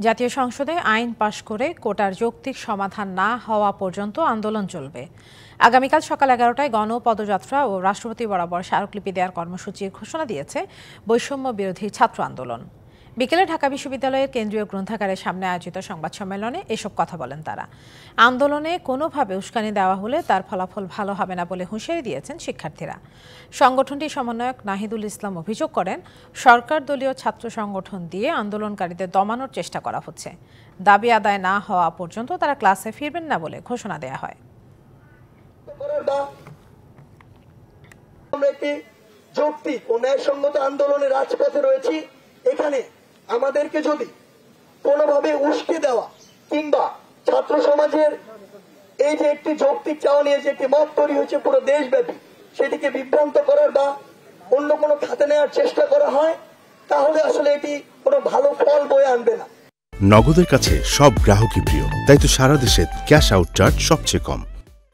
জাতীয় সংসদে আইন পাশ করে কোটার যৌক্তিক সমাধান না হওয়া পর্যন্ত আন্দোলন চলবে। আগামীকাল সকাল 11টায় গণপদযাত্রা ও রাষ্ট্রপতি বরাবর স্মারকলিপি দেওয়ার কর্মসূচির ঘোষণা দিয়েছে বৈষম্য বিরোধী ছাত্র আন্দোলন। বিকেলে ঢাকা বিশ্ববিদ্যালয়ের কেন্দ্রীয় গ্রন্থাগারের সামনে আয়োজিত সংবাদ সম্মেলনে এসব কথা বলেন তারা। আন্দোলনে কোনোভাবে উস্কানি দেওয়া হলে তার ফলাফল ভালো হবে না বলে হুঁশিয়ারি দিয়েছেন শিক্ষার্থীরা। সংগঠনটির সমন্বয়ক নাহিদুল ইসলাম অভিযোগ করেন, সরকার দলীয় ছাত্র সংগঠন দিয়ে আন্দোলনকারীদের দমানোর চেষ্টা করা হচ্ছে। দাবি আদায় না হওয়া পর্যন্ত তারা ক্লাসে ফিরবেন না বলে ঘোষণা দেওয়া হয়। যৌক্তিক ও ন্যায়সঙ্গত আন্দোলনে রাজপথে রয়েছি। এখানে আমাদেরকে যদি কোনোভাবে উস্কে দেওয়া কিংবা ছাত্র সমাজের এই যে একটি যৌক্তিক চাওয়া নিয়ে যে একটি মত তৈরি হয়েছে পুরো দেশব্যাপী, সেটিকে বিভ্রান্ত করার বা অন্য কোনো খাতে নেওয়ার চেষ্টা করা হয়, তাহলে আসলে এটি কোনো ভালো ফল বয়ে আনবে না। নগদের কাছে সব গ্রাহকই প্রিয়, তাই তো সারা দেশে ক্যাশ আউট চার্জ সবচেয়ে কম।